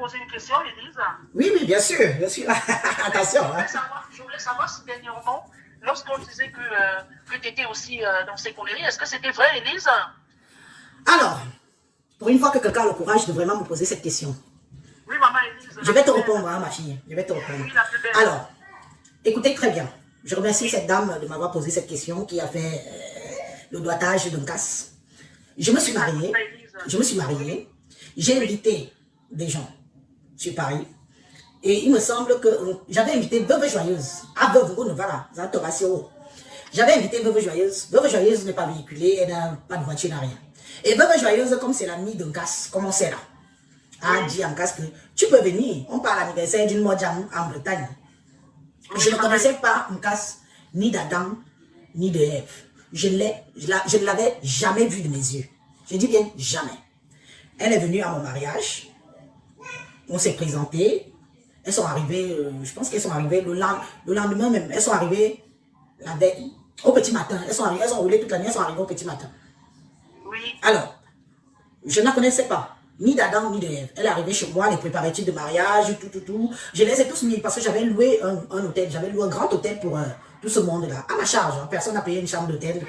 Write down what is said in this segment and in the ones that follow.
poser une question, Élise? Oui, oui, bien sûr, je suis là. Attention. Je voulais savoir si dernièrement, lorsqu'on disait que tu étais aussi dans ces conneries, est-ce que c'était vrai, Élise? Alors, pour une fois que quelqu'un a le courage de vraiment me poser cette question, oui, maman Élise. Je vais te répondre, hein, ma fille. Je vais te répondre. Oui, la plus belle. Alors, écoutez très bien. Je remercie cette dame de m'avoir posé cette question qui a fait le doigtage d'un casse. Je me suis mariée. J'ai invité des gens sur Paris. Et il me semble que j'avais invité Veuve Joyeuse. Ah, Veuve, voilà. J'avais invité Veuve Joyeuse. Veuve Joyeuse n'est pas véhiculée, elle n'a pas de voiture, n'a rien. Et Veuve Joyeuse, comme c'est l'amie d'un casse, comme on sait là, a dit en casse que tu peux venir. On parle à l'anniversaire d'une Modjam en Bretagne. Je ne connaissais pas Nkas, ni d'Adam, ni de Ève. Je ne l'avais jamais vu de mes yeux. Je dis bien jamais. Elle est venue à mon mariage. On s'est présenté. Elles sont arrivées, je pense qu'elles sont arrivées le lendemain même. Elles sont arrivées la veille, au petit matin. Elles ont roulé toute la nuit, elles sont arrivées au petit matin. Oui. Alors, je ne la connaissais pas. Ni d'Adam, ni de Ève. Elle est arrivée chez moi, les préparatifs de mariage, tout. Je les ai tous mis parce que j'avais loué un hôtel. J'avais loué un grand hôtel pour tout ce monde-là. À ma charge. Hein. Personne n'a payé une chambre d'hôtel.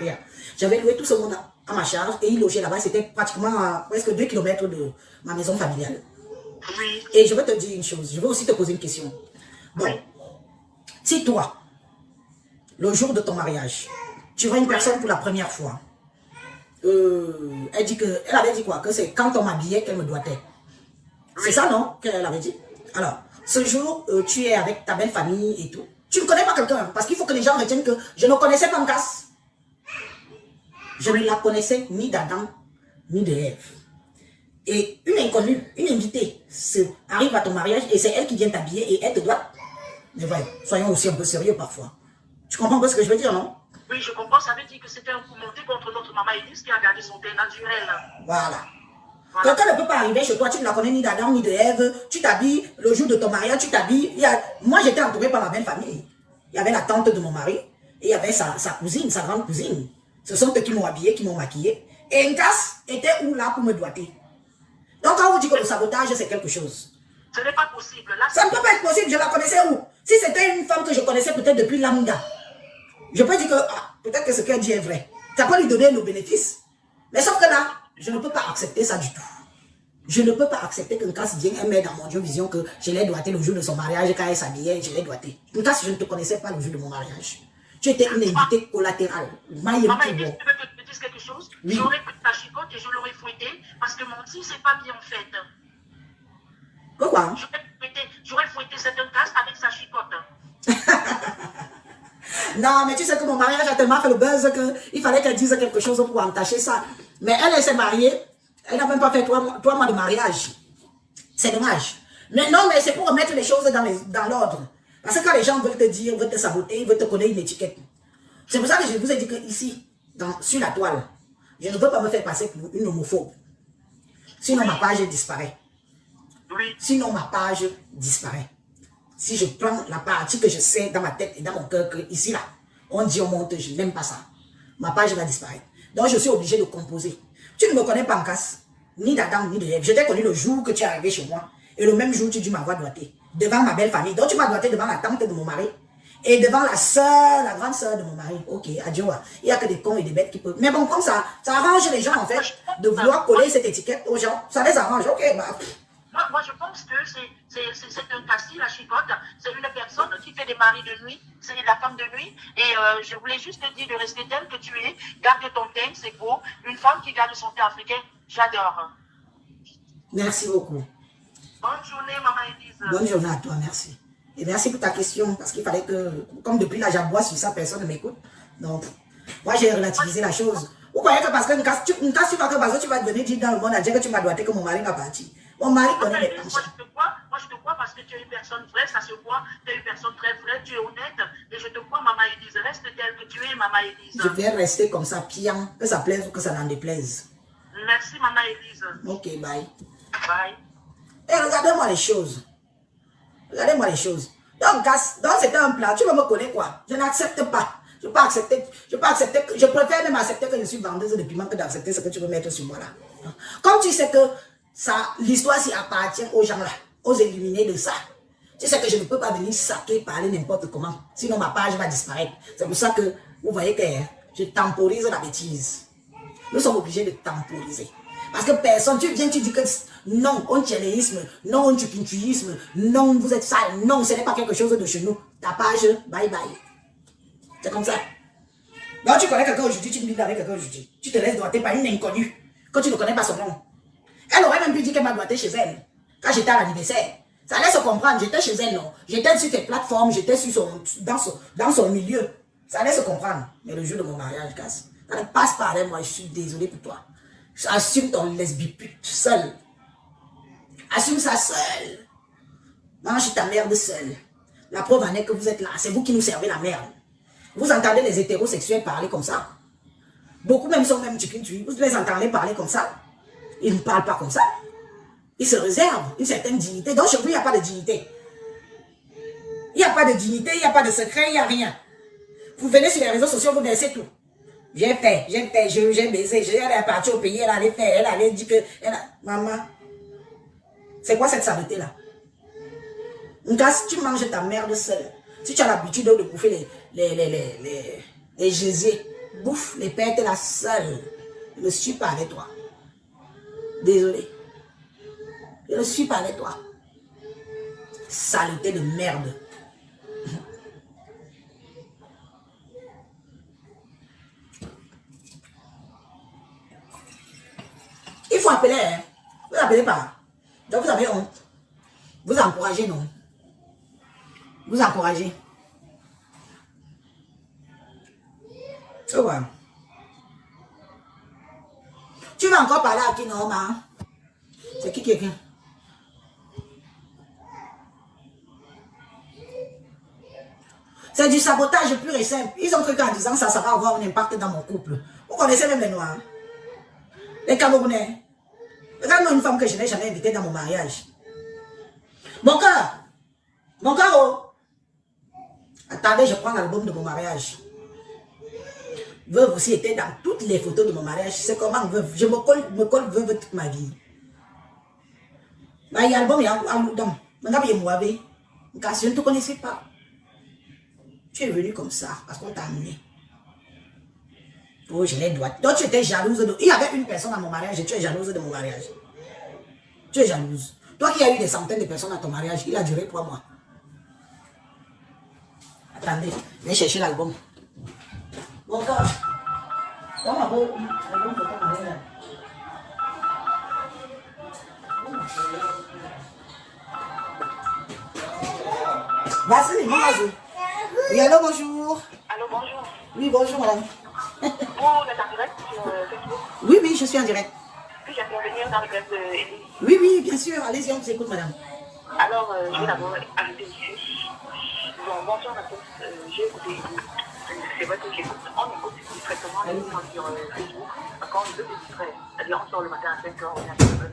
J'avais loué tout ce monde à ma charge et ils logeaient là-bas. C'était pratiquement à presque 2 km de ma maison familiale. Oui. Et je vais te dire une chose. Je vais aussi te poser une question. Bon, oui. Si toi, le jour de ton mariage, tu vois une personne pour la première fois, elle avait dit quoi? Que c'est quand on m'habillait qu'elle me doigtait. C'est ça, non? Qu'elle avait dit. Alors, ce jour, tu es avec ta belle famille et tout. Tu ne connais pas quelqu'un, parce qu'il faut que les gens retiennent que je ne connaissais pas Nkas. Je ne la connaissais ni d'Adam, ni de Ève. Et une inconnue, une invitée, arrive à ton mariage et c'est elle qui vient t'habiller et elle te doit. Mais voyons, soyons aussi un peu sérieux parfois. Tu comprends pas ce que je veux dire, non? Oui, je comprends. Ça veut dire que c'était un coup monté contre notre maman Élise qui a gardé son teint naturel. Voilà. Quelqu'un ne peut pas arriver chez toi, tu ne la connais ni d'Adam ni de Ève, tu t'habilles, le jour de ton mariage, tu t'habilles. Moi, j'étais entourée par ma belle famille. Il y avait la tante de mon mari et il y avait sa cousine, sa grande cousine. Ce sont eux qui m'ont habillée, qui m'ont maquillée. Et Nkas était où là pour me doiter? Donc, quand on dit que le sabotage, c'est quelque chose. Ce n'est pas possible. Là, ça ne peut pas être possible, je la connaissais où? Si c'était une femme que je connaissais peut-être depuis Lambda, je peux dire que peut-être que ce qu'elle dit est vrai. Ça peut lui donner le bénéfice. Mais sauf que là, je ne peux pas accepter ça du tout. Je ne peux pas accepter que Nkas vienne et mette dans mon Dieu vision que je l'ai doigté le jour de son mariage, quand elle s'habillait, je l'ai doigté. Nkas, je ne te connaissais pas le jour de mon mariage. Tu étais une invitée collatérale. Maman, tu veux que je te dise quelque chose? Oui. J'aurais pris ta chicotte et je l'aurais fouettée parce que mentir, c'est pas bien en fait. Pourquoi? J'aurais fouetté cette Nkas avec sa chicotte. Non, mais tu sais que mon mariage a tellement fait le buzz qu'il fallait qu'elle dise quelque chose pour entacher ça. Mais elle s'est mariée, elle n'a même pas fait 3 mois de mariage. C'est dommage. Mais non, mais c'est pour remettre les choses dans l'ordre. Parce que quand les gens veulent te dire, veulent te saboter, ils veulent te connaître une étiquette. C'est pour ça que je vous ai dit que ici, sur la toile, je ne veux pas me faire passer pour une homophobe. Sinon, ma page disparaît. Oui. Sinon, ma page disparaît. Si je prends la partie que je sais dans ma tête et dans mon cœur, que ici, là, on dit, on monte, je n'aime pas ça. Ma page va disparaître. Donc, je suis obligé de composer. Tu ne me connais pas en casse, ni d'Adam, ni de Ève. Je t'ai connu le jour que tu es arrivé chez moi. Et le même jour, tu dis m'avoir doigté. Devant ma belle famille. Donc, tu m'as doigté devant la tante de mon mari. Et devant la soeur, la grande soeur de mon mari. Ok, adieu. Il n'y a que des cons et des bêtes qui peuvent. Mais bon, comme ça arrange les gens, en fait, de vouloir coller cette étiquette aux gens. Ça les arrange. Ok, bah. Moi, je pense que c'est un cassis, la chicotte. C'est une personne qui fait des maris de nuit. C'est la femme de nuit. Et je voulais juste te dire de rester telle que tu es. Garde ton teint, c'est beau. Une femme qui garde son teint africain, j'adore. Merci beaucoup. Bonne journée, maman Élise. Bonne journée à toi, merci. Et merci pour ta question, parce qu'il fallait que, comme depuis là, j'aboie sur ça, personne ne m'écoute. Donc, moi, j'ai relativisé la chose. Vous croyez que parce que tu vas que parce que tu vas devenir dire dans le monde entier que tu m'as doigté que mon mari va partir. Mon mari connaît mes penchants. Moi, je te crois parce que tu es une personne vraie, ça se voit. Tu es une personne très vraie, tu es honnête. Et je te crois, maman Élise. Reste telle que tu es, maman Élise. Je vais rester comme ça, piant, que ça plaise ou que ça n'en déplaise. Merci, maman Élise. Ok, bye. Bye. Et regardez-moi les choses. Regardez-moi les choses. Donc, c'était un plan. Tu veux me connaître quoi? Je n'accepte pas. Je ne peux pas accepter. Je préfère même accepter que je suis vendeuse de piment que d'accepter ce que tu veux mettre sur moi là. Comme tu sais que l'histoire s'y appartient aux gens là. ose éliminer de ça. Tu sais que je ne peux pas venir saquer, parler n'importe comment. Sinon, ma page va disparaître. C'est pour ça que vous voyez que je temporise la bêtise. Nous sommes obligés de temporiser. Parce que personne, tu viens, tu dis que non, on tchéléisme, non, on tchupintuisme, non, vous êtes sale, non, ce n'est pas quelque chose de chez nous. Ta page, bye bye. C'est comme ça. Donc tu connais quelqu'un aujourd'hui, tu me avec quelqu'un aujourd'hui. Tu te laisses doigter par une inconnue, que tu ne connais pas son nom. Elle aurait même pu dire qu'elle m'a doigté chez elle, quand j'étais à l'anniversaire. Ça laisse comprendre, j'étais chez elle, non. J'étais sur tes plateformes, j'étais dans son milieu. Ça laisse comprendre. Mais le jour de mon mariage, casse. Ça ne passe pas avec moi, je suis désolé pour toi. Assume ton lesbipute seul. Assume ça seul. Mange ta merde seule. La preuve en est que vous êtes là. C'est vous qui nous servez la merde. Vous entendez les hétérosexuels parler comme ça. Beaucoup même sont même chicken. Vous les entendez parler comme ça. Ils ne parlent pas comme ça. Ils se réservent une certaine dignité. Donc chez vous, il n'y a pas de dignité. Il n'y a pas de dignité, il n'y a pas de secret, il n'y a rien. Vous venez sur les réseaux sociaux, vous versez tout. J'ai fait, j'ai baisé, j'ai allé partir au pays, elle allait faire, elle allait dire que... Maman, c'est quoi cette saleté-là? Si tu manges ta merde seule, si tu as l'habitude de bouffer les gésiers, bouffe les pètes la seule. Je ne suis pas avec toi. Désolé. Je ne suis pas avec toi. Saleté de merde. Il faut appeler, hein. Vous n'appelez pas. Donc vous avez honte. Vous encouragez, non? Vous encouragez. Oh, ouais. Tu vas encore parler à qui, non, ma? C'est qui quelqu'un? C'est du sabotage pur et simple. Ils ont cru qu'en disant ça, ça va avoir un impact dans mon couple. Vous connaissez même les Noirs. Les Camerounais. Regarde-moi une femme que je n'ai jamais invitée dans mon mariage. Mon cœur. Mon cœur, oh. Attendez, je prends l'album de mon mariage. Veuve aussi était dans toutes les photos de mon mariage. C'est comment veuve. Je me colle veuve toute ma vie. Il y a l'album, il y a un loudon. Maintenant, il y a moi. Je ne te connaissais pas. Tu es venu comme ça parce qu'on t'a amené. Oh, je l'ai droite. Donc, tu étais jalouse de... Il y avait une personne à mon mariage et tu es jalouse de mon mariage. Tu es jalouse. Toi qui as eu des centaines de personnes à ton mariage, il a duré 3 mois. Attendez, viens chercher l'album. Bon, quand... Dans ma beau... L'album de ton mariage. Vas-y, vas-y. Oui, allô, bonjour. Allô, bonjour. Oui, bonjour, madame. Vous êtes en direct sur Facebook? Oui, oui, je suis en direct. Puis-je intervenir dans le greffe d'Élie? Oui, oui, bien sûr. Allez-y, on vous écoute, madame. Alors, je vais d'abord arrêter ici. Bon, bonsoir à tous. J'ai écouté. C'est vrai que j'écoute. On écoute discrètement les gens sur Facebook. Quand on veut se distraire. C'est-à-dire, on sort le matin à 5h, on est à 5h.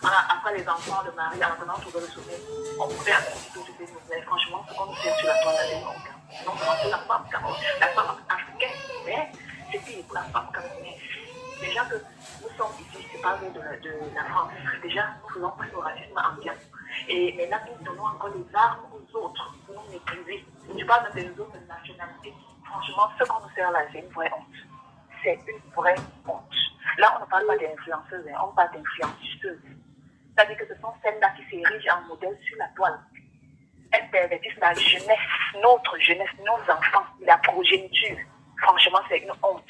Après les enfants, le mari, en attendant, trouver le sommeil. On pouvait accepter tout ce que franchement, ce qu'on nous fait sur la toile, c'est non seulement pour la femme africaine, mais c'est pire pour la femme camerounaise. Déjà que nous sommes ici, c'est pas vrai de la France. Déjà, nous faisons plus au racisme ambiant. Et maintenant, nous donnons encore les armes aux autres pour nous mépriser. Tu parles même des autres nationalités. Franchement, ce qu'on nous sert là, c'est une vraie honte. C'est une vraie honte. Là, on ne parle pas d'influenceuses, on parle d'influenceuses. C'est-à-dire que ce sont celles-là qui s'érigent en modèle sur la toile. Elles pervertissent la jeunesse, notre jeunesse, nos enfants, la progéniture. Franchement, c'est une honte.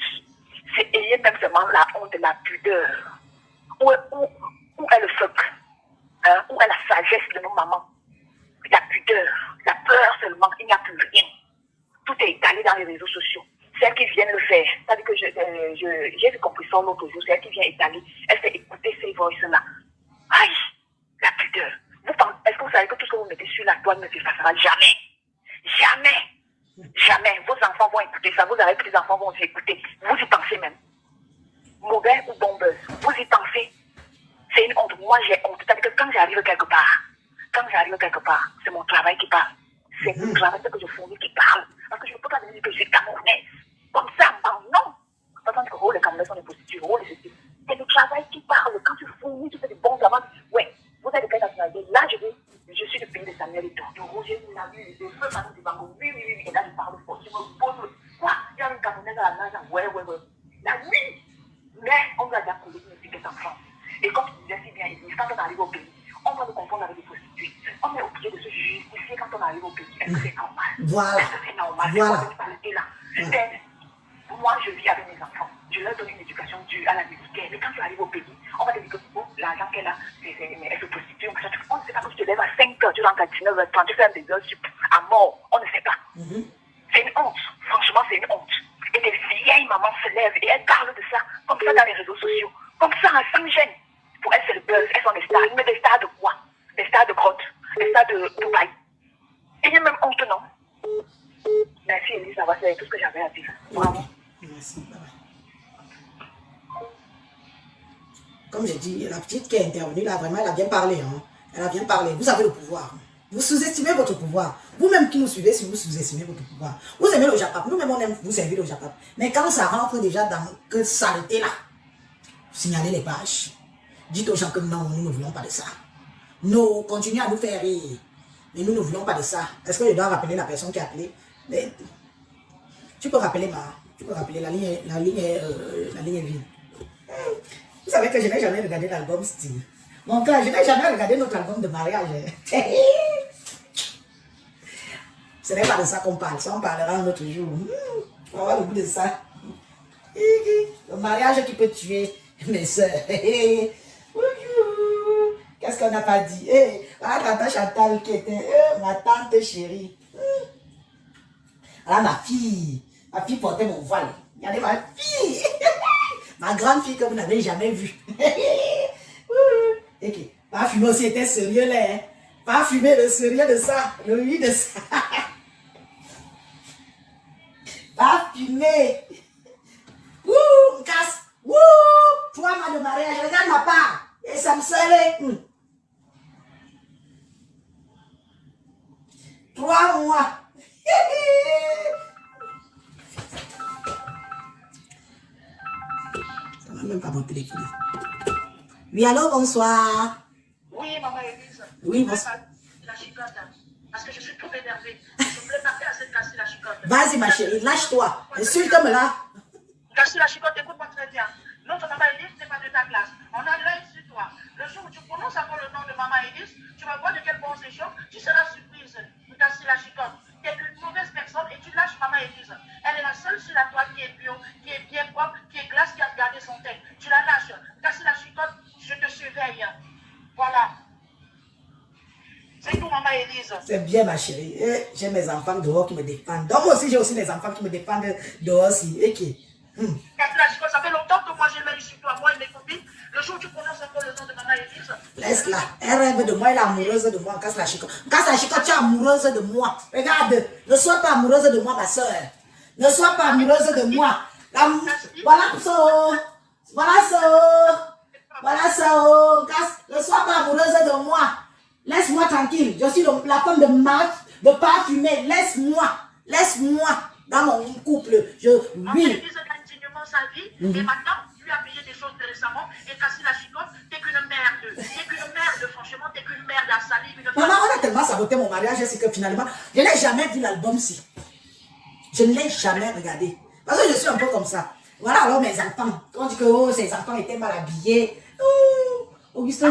C'est ayez même seulement la honte de la pudeur. Où est le secret? Où est la sagesse de nos mamans? La pudeur, la peur seulement, il n'y a plus rien. Tout est étalé dans les réseaux sociaux. Celles qui viennent le faire, c'est-à-dire que j'ai compris ça l'autre jour, celle qui vient étaler, elle fait écouter ces voices-là. Aïe, la pudeur. Est-ce que vous savez que tout ce que vous mettez sur la toile ne s'effacera jamais? Jamais. Jamais. Vos enfants vont écouter ça. Vous avez que les enfants vont aussi écouter. Vous y pensez même. Mauvais ou bon buzz. Vous y pensez. C'est une honte. Moi, j'ai honte. C'est-à-dire que quand j'arrive quelque part, c'est mon travail qui parle. C'est mon travail que je fournis qui parle. Parce que je ne peux pas dire que je suis camerounaise. Comme ça, non. Parce que les Camerounais sont des prostituées. C'est le travail qui parle. Quand tu fournis, tu fais du bon travail. Ouais, vous êtes de quelle nationalité? Là, je vais je suis le pays de Samuel et de Roger, la vie, de feu, Manon du Bango. Oui, et là, je parle fort. Tu me poses, quoi? Il y a une Camerounaise à la nage, ouais. La nuit, mais on va déjà trouver une étiquette en France. Et comme tu disais si bien, quand on arrive au pays, on va nous confondre avec des prostituées. On est obligé de se justifier quand on arrive au pays. Est-ce que c'est normal? Voilà. Est-ce que c'est normal? Voilà. Moi, je vis avec mes enfants. Je leur donne une éducation due à la musique. Mais quand tu arrives au pays, on va te dire que l'argent qu'elle a, elle se prostitue. On ne sait pas que tu te lèves à 5 heures, tu rentres à 19h30, tu fais des heures à mort. On ne sait pas. C'est une honte. Franchement, c'est une honte. Et des vieilles mamans se lèvent et elles parlent de ça, comme ça dans les réseaux sociaux. Comme ça, ça me gêne. Pour elles, c'est le buzz. Elles sont des stars. Mais des stars de quoi? Des stars de grotte. Des stars de Dubaï. Et il y a même honte, non? Merci, Elise, ça va, c'est tout ce que j'avais à dire. Bravo. Merci, bye bye. Comme j'ai dit, la petite qui est intervenue là, vraiment, elle a bien parlé. Hein. Elle a bien parlé. Vous avez le pouvoir. Vous sous-estimez votre pouvoir. Vous-même qui nous suivez, si vous sous-estimez votre pouvoir. Vous aimez le Japap. Nous-mêmes, on aime vous servir le Japap. Mais quand ça rentre déjà dans que saleté là, signalez les pages. Dites aux gens que non, nous ne voulons pas de ça. Non, continuez à nous faire rire. Mais nous ne voulons pas de ça. Est-ce que je dois rappeler la personne qui a appelé? Mais, tu peux rappeler la ligne est vide. Vous savez que je n'ai jamais regardé l'album Style. Mon frère, je n'ai jamais regardé notre album de mariage. Ce n'est pas de ça qu'on parle. Ça, on parlera un autre jour. On va voir le bout de ça. Le mariage qui peut tuer mes soeurs. Qu'est-ce qu'on n'a pas dit? Voilà tante Chantal qui était ma tante chérie. Voilà ma fille. Ma fille portait mon voile. Regardez ma fille. Ma grande fille que vous n'avez jamais vue. Ok. Pas fumer aussi était sérieux là. Hein? Pas fumer le sérieux de ça. Le oui de ça. Pas fumer. Wouh, casse. Wouh, 3 mois de mariage. Regarde ma part. Et ça me serait. 3 mois. Ça va même pas mon téléphone. Oui, allô, bonsoir. Oui, maman Elise. Oui, bonsoir. La chicote, parce que je suis trop énervée. Je voulais partir à cette casser la chicote. Vas-y, ma chérie, lâche-toi. Insulte-moi là. Casser la chicote, écoute-moi très bien. Notre maman Elise n'est pas de ta classe. On a l'œil sur toi. Le jour où tu prononces encore le nom de maman Elise, tu vas voir de quel bon c'est chaud, tu seras surprise de casser la chicote. Tu es une mauvaise personne et tu lâches maman Elise. Elle est la seule sur la toile qui est bio, qui est bien propre, qui est glace, qui a gardé son teint. Tu la lâches. Casser la chicote, je te surveille. Voilà. C'est tout, maman Elise. C'est bien, ma chérie. J'ai mes enfants dehors qui me défendent. Donc, moi aussi, j'ai aussi mes enfants qui me défendent dehors aussi. Ok. Casser la chicote, ça fait longtemps que moi j'ai l'œil sur toi, moi et mes copines. Le jour où tu prononces encore le nom de maman Elise. Laisse-la. Elle rêve de moi, elle est amoureuse de moi. Casse la chicote. Casse la chicote, tu es amoureuse de moi. Regarde, ne sois pas amoureuse de moi, ma soeur. Ne sois pas amoureuse de moi. Voilà ça. Voilà ça. Voilà ça. Casse. Ne sois pas amoureuse de moi. Laisse-moi tranquille. Je suis la femme de Marc, de parfumer. Laisse-moi. Laisse-moi. Dans mon couple. Maman Elise gagne dignement sa vie. Et maintenant, lui a payé des choses récemment. Et casser la chicote, t'es qu'une merde. T'es qu'une merde, franchement. T'es qu'une merde à salir. Maman, on a tellement saboté mon mariage, c'est que finalement, je n'ai jamais vu l'album-ci. Je ne l'ai jamais regardé. Parce que je suis un peu comme ça. Voilà alors mes enfants. On dit que oh, ces enfants étaient mal habillés. Oh, Augustin,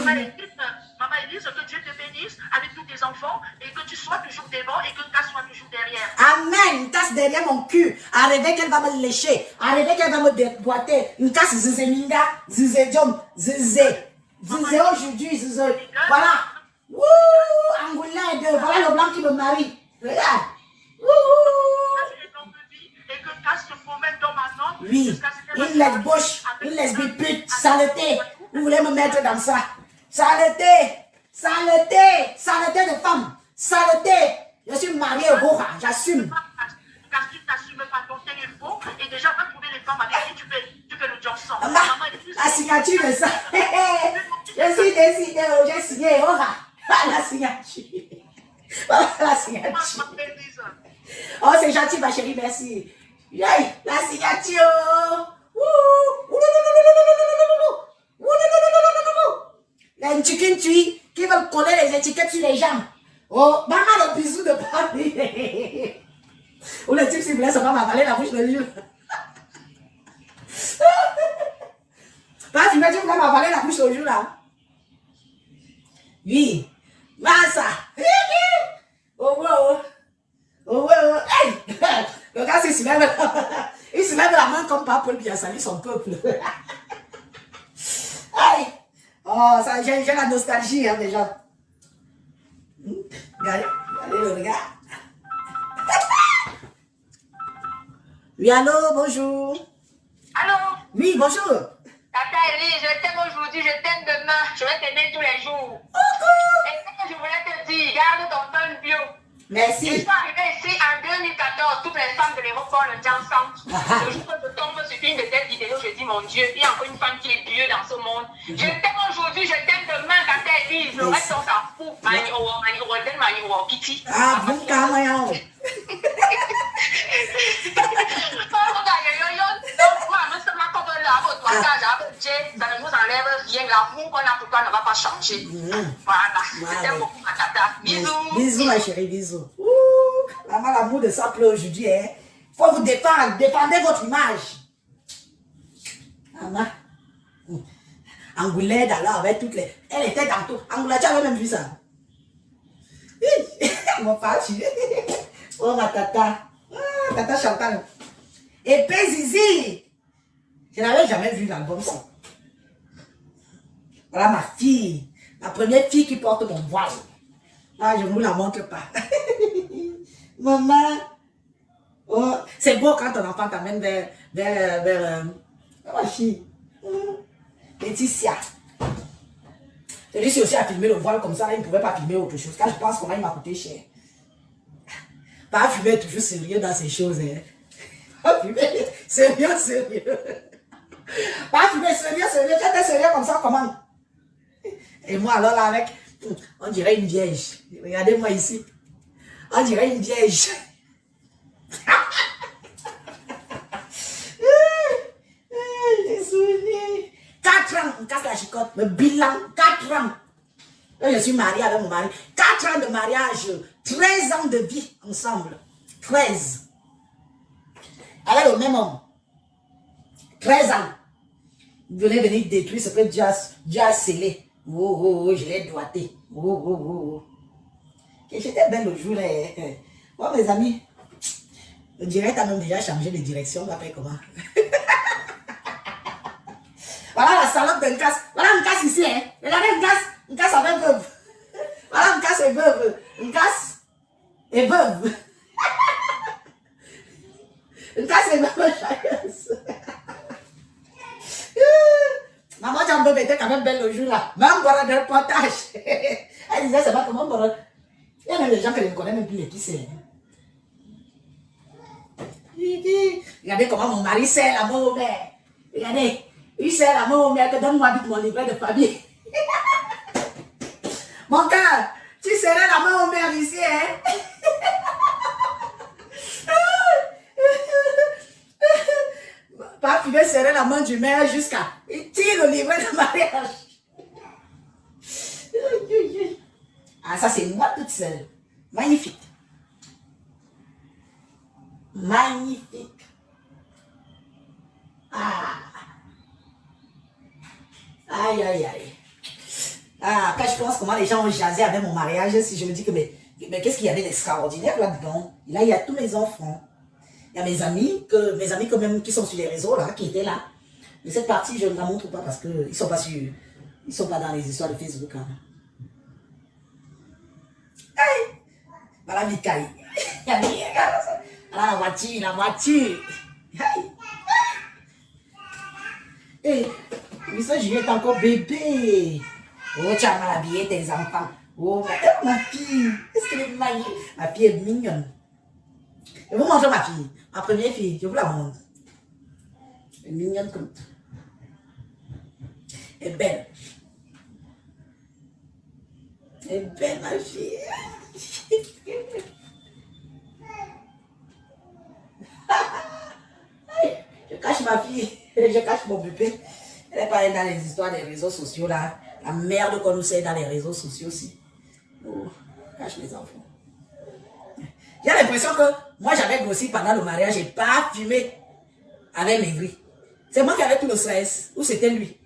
Maman Elise, que Dieu te bénisse avec tous tes enfants et que tu sois toujours devant et que Casse soit toujours derrière. Amen. Une casse derrière mon cul. Arrêtez qu'elle va me lécher. Arrêtez qu'elle va me déboîter. Une casse zizé minga, zizé diom, zizé. Zizé aujourd'hui, zizé. Voilà. Wouh, Angoulade. Voilà le blanc qui me marie. Regarde. Wouh. Et que Casse te promène dans ma nom. Oui. Une laisse-bouche, une lesbipute, saleté. Vous voulez me mettre dans ça? Saleté, saleté, saleté de femme, saleté. Je suis mariée au Roha, j'assume. Car tu n'assumes pas ton téléphone et déjà va trouver les femmes avec qui tu fais le job sans. La signature de ça. Je suis décidée, j'ai signé Roha. La signature. Voilà la signature. Oh, c'est gentil, ma chérie, merci. La signature. Les chicken qui veulent coller les étiquettes sur les jambes. Oh, maman, le bisou de Paris. Ou le type, s'il voulait seulement m'avaler la bouche de jour. Pas tu voulais m'avaler la bouche de jour là. Oui. Massa. Oh, wow. Oh, wow. Hey! Le gars, il se lève la main comme Pape Paul qui a sali son peuple. Aïe! Oh, ça, j'ai la nostalgie, hein, déjà. Regardez le regard. Oui, allô, bonjour. Allô? Oui, bonjour. Tata Ellie, je t'aime aujourd'hui, je t'aime demain. Je vais t'aimer tous les jours. Et ce que je voulais te dire, garde ton ton bio. Merci. Je suis arrivée ici en 2014, toutes les femmes de l'aéroport le disent ensemble. Le jour que je tombe sur une de tes vidéos, je dis mon Dieu, il y a encore une femme qui est Dieu dans ce monde. Je t'aime aujourd'hui, je t'aime demain, Tata Ellie. Le reste, on s'en fout. Kitty. Ah, bon, quand même. Ça ne nous enlève rien. L'amour qu'on a pour toi ne va pas changer. Voilà. Je t'aime beaucoup, ma tata. Bisous. Bisous, ma chérie, bisous. Maman, l'amour de ça pleut aujourd'hui. Hein. Faut vous défendre. Défendez votre image. Maman. Angoulette, alors, avec toutes les... Elle était dans tout. Angoulette, tu avais même vu ça. Mon père, oh, ma tata. Ah, tata Chantal. Et Zizi. Je n'avais jamais vu l'album ça. Voilà ma fille. Ma première fille qui porte mon voile. Ah, je ne vous la montre pas. Maman. Oh, c'est beau quand ton enfant t'amène vers ma fille. Laetitia. Celui-ci aussi a filmé le voile comme ça, il ne pouvait pas filmer autre chose. Car je pense comment il m'a coûté cher. Pas fumer toujours sérieux dans ces choses. Hein. Pas fumer sérieux. Pas fumer sérieux. Tu étais sérieux comme ça, comment? Et moi alors là avec, on dirait une vierge. Regardez-moi ici. On dirait une vierge. J'ai souvenu. 4 ans, on casse la chicotte. Le bilan, 4 ans. Quand je suis mariée avec mon mari, 4 ans de mariage, 13 ans de vie ensemble. 13. Avec le même homme. 13 ans. Vous venez venir détruire ce que Dieu a scellé. Oh, je l'ai doigté. Oh. J'étais belle le jour. Bon, mes amis, le direct a même déjà changé de direction. On va faire comment? Voilà la salope de Nkas. Voilà Nkas ici. Hein. Regardez Nkas avec veuve. Voilà Nkas et veuve. Nkas et veuve. Nkas et veuve joyeuse. Maman Jambo était quand même belle le jour là. Même voilà de reportage. Elle disait c'est pas comment bon. Il y a même des gens qui ne connaissent même plus qui c'est. Regardez comment mon mari sert la main au maire. Regardez. Il sert la main au maire que donne-moi vite mon livret de famille. Mon cœur, tu serrais la main au maire ici, hein? Pas tu veux serrer la main du maire jusqu'à... Il tire le livret de mariage. Ah, ça c'est moi toute seule. Magnifique. Magnifique. Ah. Aïe. Ah, quand je pense comment les gens ont jasé avec mon mariage, si je me dis que mais qu'est-ce qu'il y avait d'extraordinaire là-dedans? Là, il y a tous mes enfants. Il y a mes amis quand même qui sont sur les réseaux là, qui étaient là. Mais cette partie, je ne la montre pas parce qu'ils ne sont pas sur, ils sont pas dans les histoires de Facebook. Hein. Aïe! Voilà Mikaï. Voilà la voiture. Aïe! Et Miss Juliette est encore bébé. Oh, tu as mal habillé tes enfants. Oh, ma fille. Est-ce qu'elle est magnifique? Ma fille est mignonne. Je vous montre ma fille. Ma première fille, je vous la montre. Elle est mignonne comme tout. Elle est belle. Elle est belle, ma fille. Je cache ma fille. Je cache mon bébé. Elle est pas dans les histoires des réseaux sociaux là. La merde qu'on nous sait dans les réseaux sociaux aussi. Oh. cache mes enfants. J'ai l'impression que moi, j'avais grossi pendant le mariage et pas fumé avec maigri. C'est moi qui avais tout le stress. Ou c'était lui?